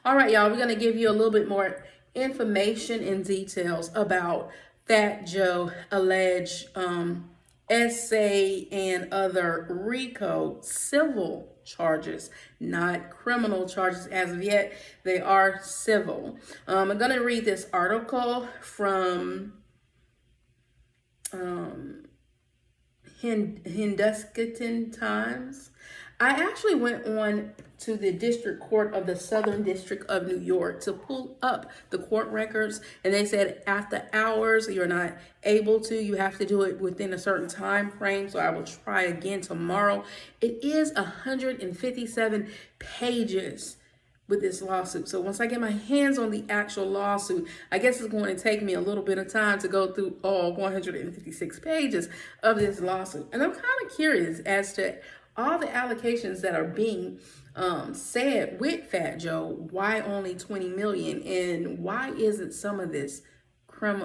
All right, y'all, we're going to give you a little bit more information and details about Fat Joe alleged SA and other RICO civil charges, not criminal charges as of yet. They are civil. I'm going to read this article from Hindustan Times. I actually went on to the District Court of the Southern District of New York to pull up the court records, and they said after hours you're not able to. You have to do it within a certain time frame. So I will try again tomorrow. It is 157 pages with this lawsuit. So once I get my hands on the actual lawsuit, I guess it's going to take me a little bit of time to go through all 156 pages of this lawsuit. And I'm kind of curious as to all the allocations that are being said with Fat Joe. Why only 20 million? And why isn't some of this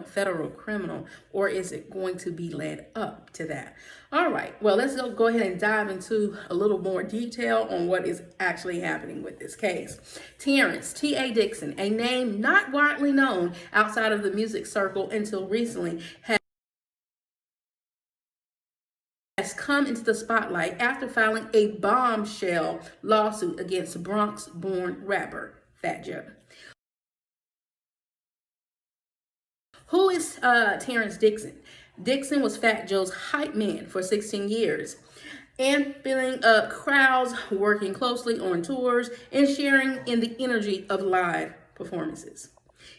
federal criminal, or is it going to be led up to that? All right, well, let's go ahead and dive into a little more detail on what is actually happening with this case. Terrance T.A. Dixon, a name not widely known outside of the music circle until recently, has come into the spotlight after filing a bombshell lawsuit against Bronx-born rapper Fat Joe. Who is Terrance Dixon? Dixon was Fat Joe's hype man for 16 years, and filling up crowds, working closely on tours, and sharing in the energy of live performances.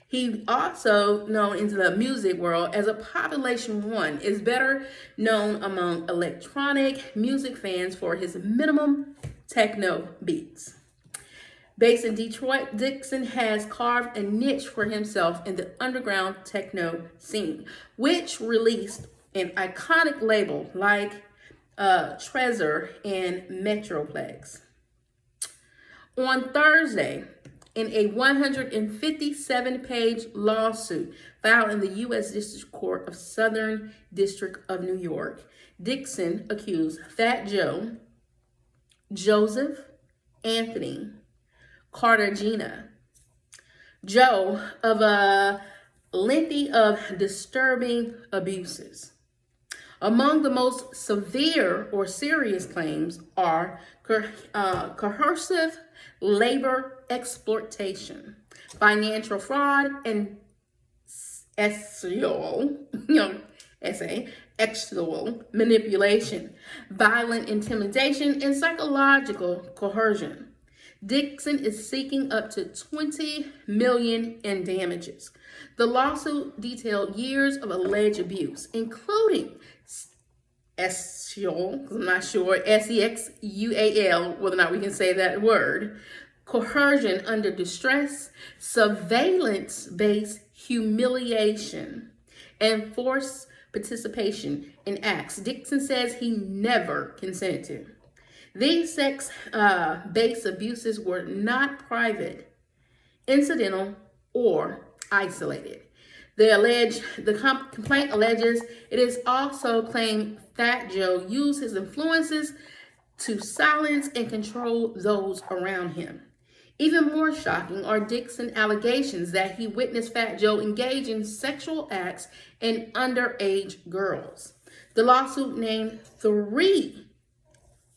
He also known into the music world as a Population One, is better known among electronic music fans for his minimum techno beats. Based in Detroit, Dixon has carved a niche for himself in the underground techno scene, which released an iconic label like Trezor and Metroplex. On Thursday, in a 157-page lawsuit filed in the U.S. District Court of Southern District of New York, Dixon accused Fat Joe, Joseph Anthony Cartagena, Joe of a lengthy of disturbing abuses. Among the most severe or serious claims are coercive labor exploitation, financial fraud, and sexual manipulation, violent intimidation, and psychological coercion. Dixon is seeking up to $20 million in damages. The lawsuit detailed years of alleged abuse, including sexual, I'm not sure, sexual, whether or not we can say that word, coercion under distress, surveillance-based humiliation, and forced participation in acts Dixon says he never consented to. These sex-based abuses were not private, incidental, or isolated. The complaint alleges it is also claimed Fat Joe used his influences to silence and control those around him. Even more shocking are Dixon's allegations that he witnessed Fat Joe engage in sexual acts in underage girls. The lawsuit named 3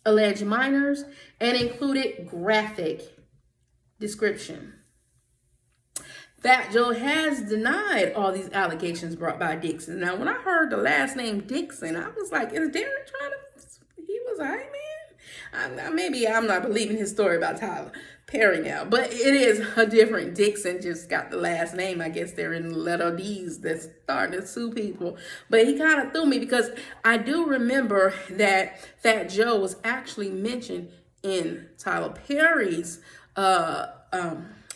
alleged minors and included graphic description. Fat Joe has denied all these allegations brought by Dixon. Now, when I heard the last name Dixon, I was like, is Darren trying to, he was a hype man? Maybe I'm not believing his story about Tyler Perry now, but it is a different Dixon, just got the last name. I guess they're in letter D's that's starting to sue people. But he kind of threw me because I do remember that Fat Joe was actually mentioned in Tyler Perry's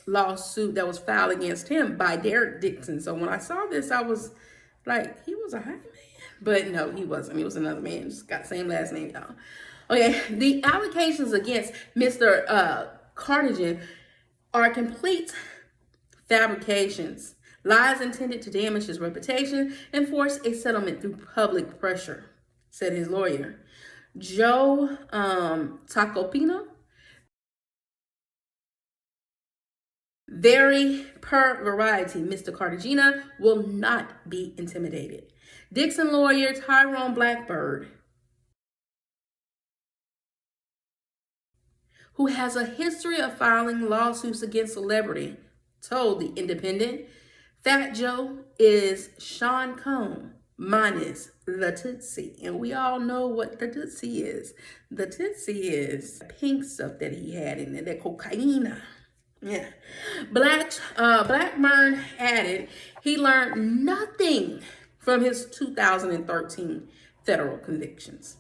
lawsuit that was filed against him by Derek Dixon. So when I saw this, I was like, he was a hype man. But no, he wasn't. He was another man. Just got the same last name, y'all. Okay, the allegations against Mr. Cartagena are complete fabrications, lies intended to damage his reputation and force a settlement through public pressure, said his lawyer. Joe Tacopina Very per variety, Mr. Cartagena will not be intimidated. Dixon lawyer Tyrone Blackbird, who has a history of filing lawsuits against celebrity, told The Independent, Fat Joe is Sean Combs minus the Tootsie. And we all know what the Tootsie is. The Tootsie is pink stuff that he had in there, that cocaine. Yeah. Blackburn added he learned nothing from his 2013 federal convictions.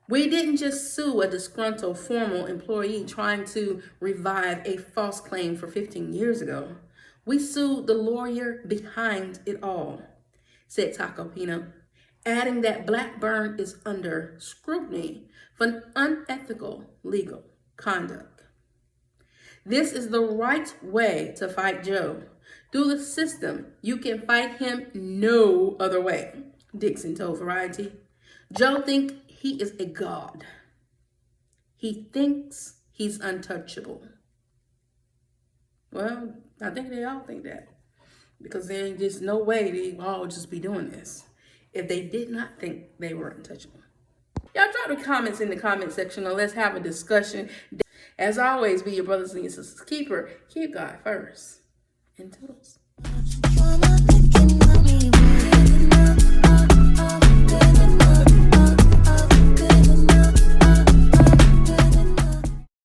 We didn't just sue a disgruntled former employee trying to revive a false claim for 15 years ago. We sued the lawyer behind it all, said Tacopina, adding that Blackburn is under scrutiny for unethical legal conduct. This is the right way to fight Joe. Through the system, you can fight him no other way, Dixon told Variety. Joe thinks he is a god. He thinks he's untouchable. Well, I think they all think that, because there ain't just no way they all just be doing this if they did not think they were untouchable. Y'all drop the comments in the comment section and let's have a discussion. As always, be your brothers and your sisters keeper. Keep God first. And toodles.